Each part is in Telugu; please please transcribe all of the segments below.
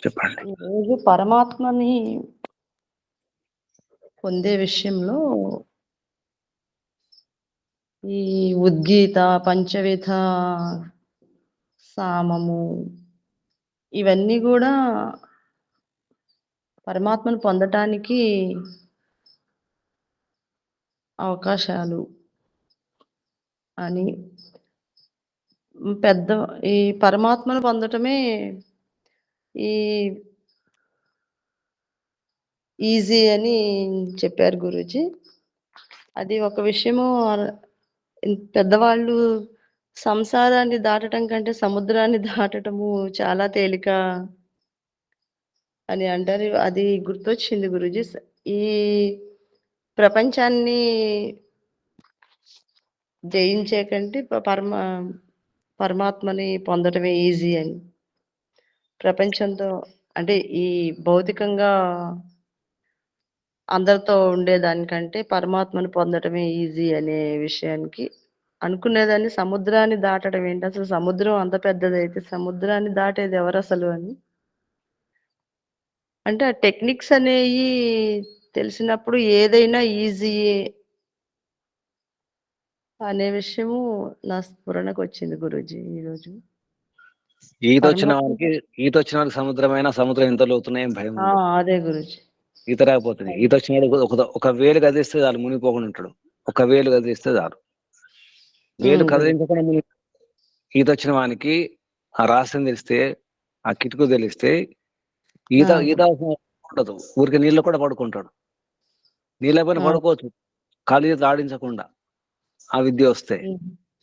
చెప్పండి. ఈరోజు పరమాత్మని పొందే విషయంలో ఈ ఉద్గీత, పంచవిధ సామము ఇవన్నీ కూడా పరమాత్మను పొందటానికి అవకాశాలు అని పెద్ద ఈ పరమాత్మను పొందటమే ఈ ఈజీ అని చెప్పారు గురూజీ. అది ఒక విషయము. పెద్దవాళ్ళు సంసారాన్ని దాటడం కంటే సముద్రాన్ని దాటటము చాలా తేలిక అని అంటారు. అది గుర్తొచ్చింది గురూజీ. ఈ ప్రపంచాన్ని జయించే కంటే పరమాత్మని పొందటమే ఈజీ అని. ప్రపంచంతో అంటే ఈ భౌతికంగా అందరితో ఉండేదానికంటే పరమాత్మను పొందటమే ఈజీ అనే విషయానికి అనుకునేదాన్ని. సముద్రాన్ని దాటడం ఏంటి అసలు? సముద్రం అంత పెద్దదైతే సముద్రాన్ని దాటేది ఎవరు అసలు అని. అంటే ఆ టెక్నిక్స్ అనేవి తెలిసినప్పుడు ఏదైనా ఈజీయే అనే విషయము నా స్ఫురణకు వచ్చింది గురూజీ ఈరోజు. ఈత వచ్చిన వాళ్ళకి సముద్రమైన సముద్రం ఎంత లోతున్నాయని భయం ఉండదు. అదే గురూజీ. ఈత రాకపోతుంది. ఈత వచ్చిన వాడు ఒక వేలు కదిలిస్తే చాలు మునిగిపోకుండా ఉంటాడు. ఒక వేలు కదిలిస్తే చాలు. వేలు కదిలించకుండా ఈత వచ్చిన వానికి ఆ రహస్యం తెలిస్తే, ఆ కిటుకు తెలిస్తే ఈత అవసరం ఉండదు. ఊరికి నీళ్ళు కూడా పడుకుంటాడు. నీళ్ళ పైన పడుకోవచ్చు, ఖాళీ ఆడించకుండా. ఆ విద్య వస్తే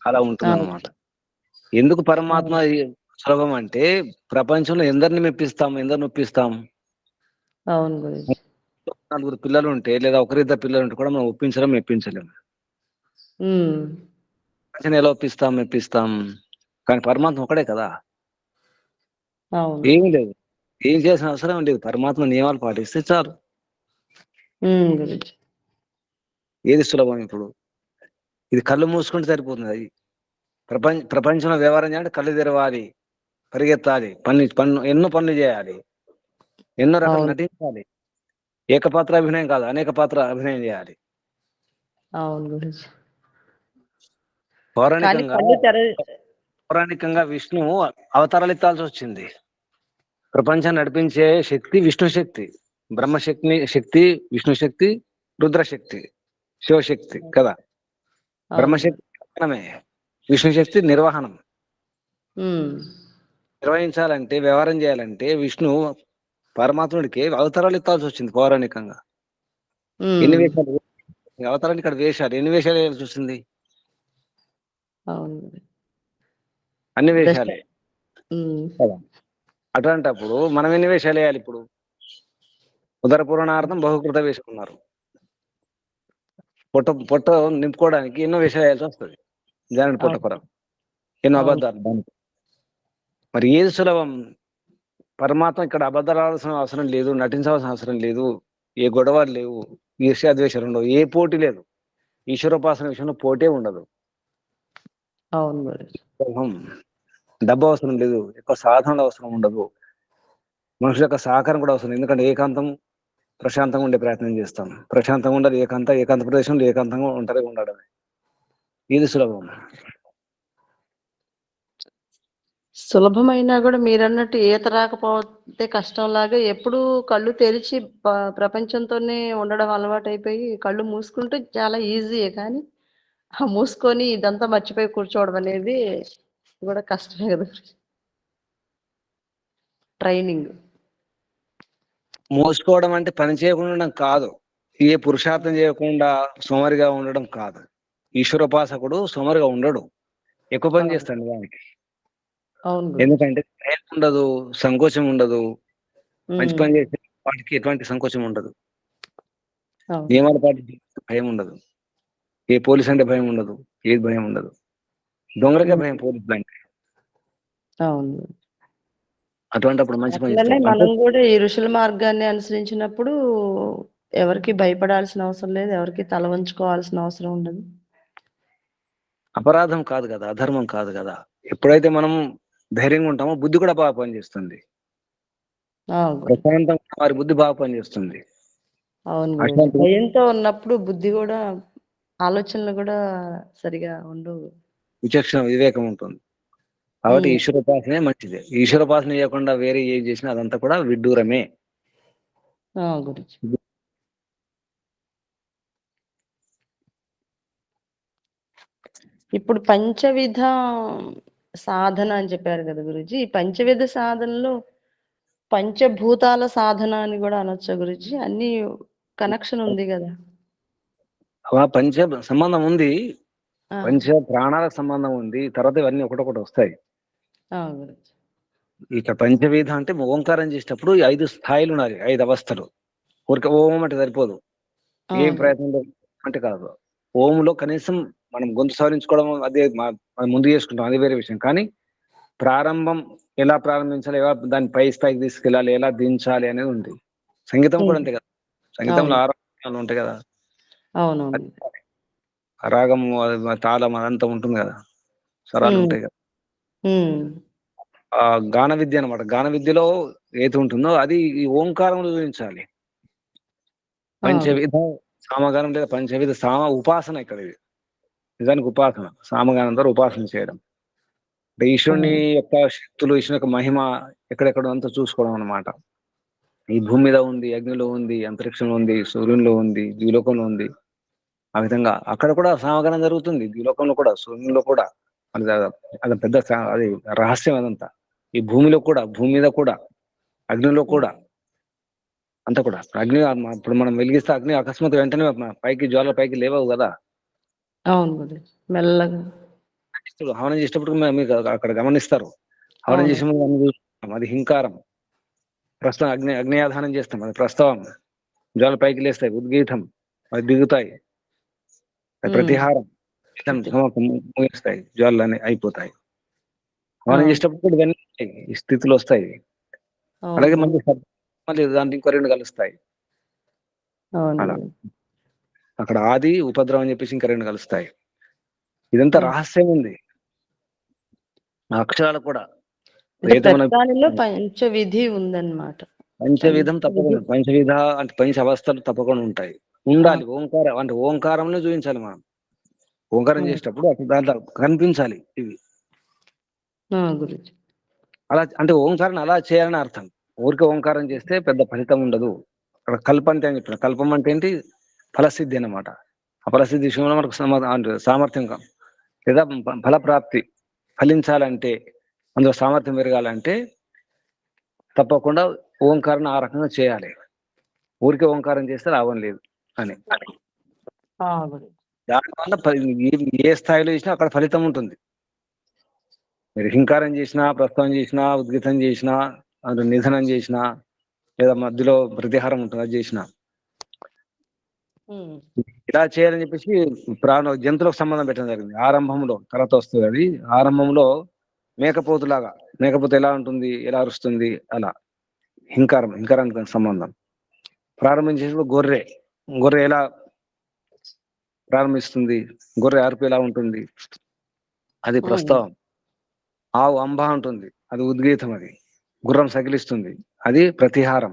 అలా ఉంటుంది అన్నమాట. ఎందుకు పరమాత్మ సులభం అంటే ప్రపంచంలో ఎందరిని నొప్పిస్తాం. అవును గురూజీ. 4 పిల్లలు ఉంటే లేదా ఒకరిద్దరు పిల్లలు ఉంటే కూడా మనం మెప్పించలేము. ఎలా మెప్పిస్తాం. కానీ పరమాత్మ ఒకడే కదా. ఏమీ లేదు, ఏం చేసిన అవసరం లేదు. పరమాత్మ నియమాలు పాటిస్తే చాలు. ఏది సులభం ఇప్పుడు? ఇది కళ్ళు మూసుకుంటే సరిపోతుంది. అది ప్రపంచంలో వ్యవహారం చేయాలంటే కళ్ళు తెరవాలి, పరిగెత్తాలి, ఎన్నో పనులు చేయాలి, ఎన్నో రకాలు నటించాలి. ఏకపాత్ర అభినయం కాదు, అనేక పాత్ర అభినయం చేయాలి. పౌరాణికంగా విష్ణు అవతారాలు ఎత్తాల్సి వచ్చింది. ప్రపంచాన్ని నడిపించే శక్తి విష్ణు శక్తి. బ్రహ్మశక్తి విష్ణు శక్తి, రుద్రశక్తి శివశక్తి కదా. బ్రహ్మశక్తి విష్ణు శక్తి నిర్వహణం. నిర్వహించాలంటే, వ్యవహారం చేయాలంటే విష్ణు పరమాత్ముడికి అవతారాలు ఎత్తాల్సి వచ్చింది. పౌరాణికంగా ఎన్ని వేషాలు, అవతారాలు ఇక్కడ వేషాలు, ఎన్ని వేషాలు వేయాల్సి వచ్చింది? అన్ని వేషాలే కదా. అటువంటప్పుడు మనం ఎన్ని వేషాలు వేయాలి? ఇప్పుడు ఉదర పూర్ణార్థం బహుకృత వేసుకున్నారు. పొట్ట నింపుకోవడానికి ఎన్నో వేషాలు వేయాల్సి వస్తుంది. దాని పొట్ట కొర ఎన్నో అబద్ధాలు. దానికి మరి ఏది సులభం? పరమాత్మ ఇక్కడ అబద్ధాల్సిన అవసరం లేదు, నటించవలసిన అవసరం లేదు, ఏ గొడవలు లేవు, ఈర్ష్యాద్వేషాలు ఉండవు, ఏ పోటీ లేదు. ఈశ్వరోపాసన విషయంలో పోటీ ఉండదు. డబ్బు అవసరం లేదు, ఎక్కువ సాధనలు అవసరం ఉండదు, మనుషుల యొక్క సహకారం కూడా అవసరం. ఎందుకంటే ఏకాంతం ప్రశాంతంగా ఉండే ప్రయత్నం చేస్తాం. ప్రశాంతంగా ఉండదు ఏకాంత ప్రదేశంలో ఏకాంతంగా ఒంటరిగా ఉండడమే. ఇది సులభమైనా కూడా మీరన్నట్టు ఈత రాకపోతే కష్టంలాగా ఎప్పుడు కళ్ళు తెరిచి ప్రపంచంతోనే ఉండడం అలవాటు అయిపోయి కళ్ళు మూసుకుంటే చాలా ఈజీయే. కానీ మూసుకొని ఇదంతా మర్చిపోయి కూర్చోవడం అనేది కూడా కష్టమే కదా. ట్రైనింగ్ మోసుకోవడం అంటే పని చేయకుండా ఉండడం కాదు, ఏ పురుషార్థం చేయకుండా సోమరిగా ఉండడం కాదు. ఈశ్వరోపాసకుడు సోమరిగా ఉండడు, ఎక్కువ పని చేస్తాడు దానికి. ఎందుకంటే భయం ఉండదు, సంకోచం ఉండదు. మంచి పని చేసే వాటికి ఎటువంటి సంకోచం ఉండదు. నియమాలు పాటించే భయం ఉండదు. ఏ పోలీస్ అంటే భయం ఉండదు, ఏది భయం ఉండదు. దొంగలకే భయం పోలీసులు అంటే. అటువంటిప్పుడు మంచి పని చేస్తాడు. మనం కూడా ఈ ఋషుల మార్గాన్ని అనుసరించినప్పుడు ఎవరికి భయపడాల్సిన అవసరం లేదు, ఎవరికి తల వంచుకోవాల్సిన అవసరం ఉండదు. అపరాధం కాదు కదా, అధర్మం కాదు కదా. ఎప్పుడైతే మనం ధైర్యంగా ఉంటామో బుద్ధి కూడా బాగా పనిచేస్తుంది. గురుజీ. ప్రశాంతంగా వారి బుద్ధి బాగా పనిచేస్తుంది. అవును గురుజీ. అశాంతి భయంతో ఉన్నప్పుడు బుద్ధి కూడా, ఆలోచనలు కూడా సరిగా ఉండవు. విచక్షణ వివేకం ఉంటుంది. కాబట్టి ఉమ్. ఈశ్వరోపాసనే మంచిది. ఈశ్వరోపాసన చేయకుండా వేరే ఏం చేసినా అదంతా కూడా విడ్డూరమే. గురుజీ. ఇప్పుడు పంచవిధ సాధన అని చెప్పారు కదా గురుజీ. ఈ పంచవిధ సాధనలో పంచభూతాల సాధన అని కూడా అనొచ్చా గురుజీ? అన్ని కనెక్షన్ ఉంది కదా. ఆ పంచ సంబంధం ఉంది, ఆ, పంచ ప్రాణాలకు సంబంధం ఉంది. తర్వాత ఇవన్నీ ఒకటొకటి వస్తాయి. గురుజీ. ఇక పంచవేద అంటే ఓంకారం చేసేటప్పుడు 5 స్థాయిలు ఉన్నాయి, 5 అవస్థలు. ఊరికే ఓం అంటే సరిపోదు. ఏం గురుజీ. ప్రయత్నం అంటే కాదు. ఓంలో కనీసం మనం గొంతు సవరించుకోవడం అదే మనం ముందు చేసుకుంటాం, అది వేరే విషయం. కానీ ప్రారంభం ఎలా ప్రారంభించాలి, ఎలా దాన్ని పై స్థాయికి తీసుకెళ్ళాలి, ఎలా దించాలి అనేది ఉంది. సంగీతం కూడా అంతే కదా. సంగీతంలో అవును. ఆరాధనలు ఉంటాయి కదా. అవునవును. ఆ రాగము, తాళం అదంతా ఉంటుంది కదా, స్వరాలు ఉమ్, ఉంటాయి కదా. ఉమ్. ఆ గాన విద్య అనమాట. గాన విద్యలో ఏది ఉంటుందో అది ఈ ఓంకారంలో చూపించాలి. గురుజీ. పంచవిధ సామగానం లేదా పంచవిధ సామ ఉపాసన ఇక్కడ ఇది. నిజానికి ఉపాసన, సామగానం ద్వారా ఉపాసన చేయడం అంటే ఈశ్వరుని యొక్క శక్తులు, ఈశ్వరుని యొక్క మహిమ ఎక్కడెక్కడ అంతా చూసుకోవడం అనమాట. ఈ భూమి మీద ఉంది, అగ్నిలో ఉంది, అంతరిక్షంలో ఉంది, సూర్యునిలో ఉంది, ద్విలోకంలో ఉంది. ఆ విధంగా అక్కడ కూడా సామగానం జరుగుతుంది, ద్విలోకంలో కూడా, సూర్యునిలో కూడా. అది అది పెద్ద అది రహస్యం అదంతా. ఈ భూమిలో కూడా, భూమి మీద కూడా, అగ్నిలో కూడా, అంతా కూడా. అగ్ని ఇప్పుడు మనం వెలిగిస్తే అగ్ని అకస్మాత్ వెంటనే పైకి జ్వాల పైకి లేవవు కదా. అవును గురుజీ. మెల్లగా. హవనం చేసేటప్పుడు మీకు అక్కడ గమనిస్తారు. హవనం అవును. చేసే ముందు అన్ని చూస్తాం, అది హింకారం. ప్రస్తుతం అగ్నియాధానం చేస్తాం, అది ప్రస్తవం. జ్వాల పైకి లేస్తాయి, ఉద్గీతం, అది దిగుతాయి, అది ఉమ్. ప్రతిహారం, ముగిస్తాయి, జ్వాలన్నీ అయిపోతాయి. హవనం అవును. చేసేటప్పుడు కూడా ఇవన్నీ ఉంటాయి, ఈ స్థితులు వస్తాయి. అవును అలాగే గురుజీ. మళ్ళీ దాంట్లో ఇంకో 2 కలుస్తాయి. అవును అలా గురుజీ. అక్కడ ఆది ఉపద్రవం అని చెప్పేసి ఇంకా 2 కలుస్తాయి. ఇదంతా రహస్యం ఉంది. ఆ అక్షరాలు కూడా అంటే ఏదైతే ప్రతి మనం దానిలో పంచవిధి ఉందన్నమాట. పంచవిధం పంచవిధి. తప్పకుండా, పంచవిధ అంటే పంచ అవస్థలు తప్పకుండా ఉంటాయి, ఆ, ఉండాలి. ఓంకారం అంటే ఓంకారంలో చూపించాలి మనం. ఓంకారం చేసేటప్పుడు అటు దాంట్లో కనిపించాలి ఇవి. గురుజీ. అలా అంటే ఓంకారాన్ని అలా చేయాలని అర్థం. ఊరికే ఓంకారం చేస్తే పెద్ద ఫలితం ఉండదు. అక్కడ కల్ప అంటే అని చెప్పిన, కల్పం అంటే ఏంటి, ఫలసిద్ధి అన్నమాట. ఆ ఫలసిద్ధి విషయంలో మనకు అంటే సామర్థ్యం లేదా ఫలప్రాప్తి ఫలించాలంటే, అందులో సామర్థ్యం పెరగాలంటే తప్పకుండా ఓంకారాన్ని ఆ రకంగా చేయాలి. ఊరికే ఓంకారం చేస్తే లాభం లేదు అని. గురుజీ. దానివల్ల ఏ స్థాయిలో చేసినా అక్కడ ఫలితం ఉంటుంది. మీరు హింకారం చేసినా, ప్రస్తావన చేసినా, ఉద్గీతం చేసినా, అందులో నిధనం చేసినా, లేదా మధ్యలో ప్రతిహారం ఉంటుంది, అది చేసినా ఇలా చేయాలని చెప్పేసి జంతువులకు సంబంధం పెట్టడం జరిగింది ఆరంభంలో. తర్వాత వస్తుంది అది. ఆరంభంలో మేకపోతులాగా, మేకపోతు ఎలా ఉంటుంది, ఎలా అరుస్తుంది, అలా హింకారానికి సంబంధం. ప్రారంభించేటప్పుడు గొర్రె, గొర్రె ఎలా ప్రారంభిస్తుంది, గొర్రె అరుపు ఎలా ఉంటుంది, అది ప్రస్తావం. ఆవు అంబ ఉంటుంది, అది ఉద్గీతం. అది గుర్రం సకిలిస్తుంది, అది ప్రతిహారం.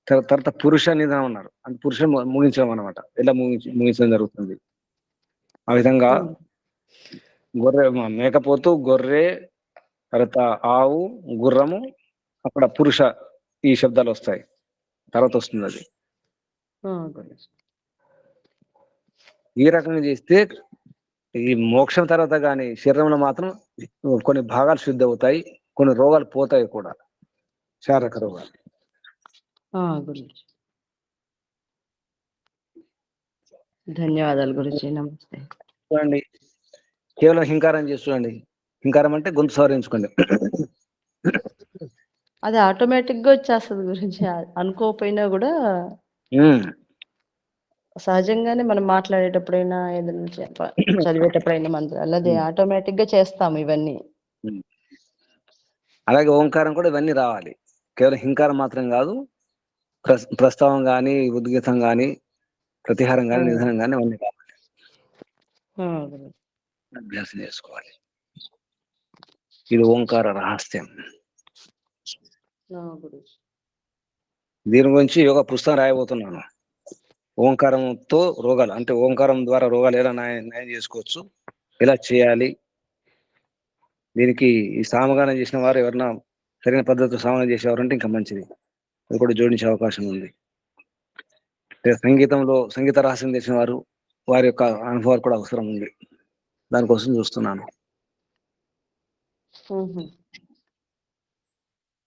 తర్వాత పురుష నిధనం అన్నారు, అంటే పురుషుని ముగించడం అనమాట. ఎలా ముగించడం జరుగుతుంది. ఆ విధంగా గొర్రె, మేకపోతు, గొర్రె, తర్వాత ఆవు, గుర్రము, అక్కడ పురుష, ఈ శబ్దాలు వస్తాయి. తర్వాత వస్తుంది అది. గురుజీ. ఈ రకంగా చేస్తే ఈ మోక్షం తర్వాత కానీ శరీరంలో మాత్రం కొన్ని భాగాలు శుద్ధి అవుతాయి, కొన్ని రోగాలు పోతాయి కూడా, శారీరక రోగాలు. గురుజీ. ధన్యవాదాలు గురుజీ. నమస్తే. చూడండి, కేవలం హింకారం చేసి చూడండి. హింకారం అంటే గొంతు సవరించుకోండి. అది ఆటోమేటిక్ గా వచ్చేస్తుంది గురించి, అనుకోకపోయినా కూడా సహజంగానే మనం మాట్లాడేటప్పుడైనా, ఏదైనా చదివేటప్పుడైనా మంత్రాలు, అది ఆటోమేటిక్ గా చేస్తాము ఇవన్నీ. అలాగే ఓంకారం కూడా ఇవన్నీ రావాలి. కేవలం హింకారం మాత్రం కాదు, ప్రస్తావం కానీ, ఉద్గీతం కానీ, ప్రతిహారం కానీ, నిధనం కానీ అవన్నీ రావాలి. అభ్యాసం చేసుకోవాలి. ఇది ఓంకార రహస్యం. గురుజీ. దీని గురించి యోగా పుస్తకం రాయబోతున్నాను. ఓంకారంతో రోగాలు, అంటే ఓంకారం ద్వారా రోగాలు ఎలా నయం చేసుకోవచ్చు, ఎలా చేయాలి, దీనికి ఈ సామగానం చేసిన వారు ఎవరన్నా సరైన పద్ధతితో సామగానం చేసేవారంటే ఇంకా మంచిది, అది కూడా జోడించే అవకాశం ఉంది. సంగీత రహస్యం తెలిసిన వారి యొక్క అనుభవాలు కూడా అవసరం ఉంది. దానికోసం చూస్తున్నాను.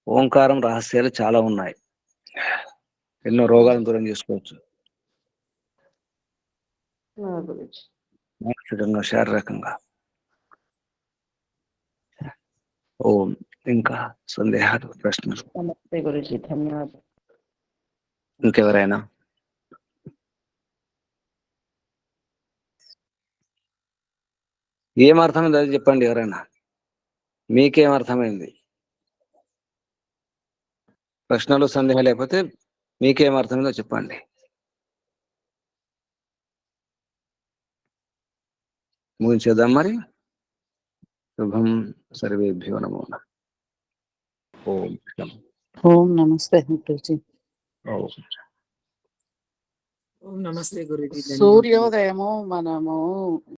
ఓంకారం రహస్యాలు చాలా ఉన్నాయి, ఎన్నో రోగాలను దూరం చేసుకోవచ్చు, మానసికంగా, శారీరకంగా. ఓం. ఇంకా సందేహాలు, ప్రశ్నలు? నమస్తే గురుజీ, ధన్యవాదాలు. ఇంకెవరైనా? ఏం అర్థమైంది అది చెప్పండి. ఎవరైనా మీకేం అర్థమైంది? ప్రశ్నలు, సందేహాలు లేకపోతే మీకేం అర్థమైందో చెప్పండి. ముగించేద్దాం మరి. శుభం. సర్వేభ్యో నమో నమః. ఓం. ఓం నమస్తే గురుజీ. ఓం నమస్తే గురుజీ. సూర్యోదయము మనము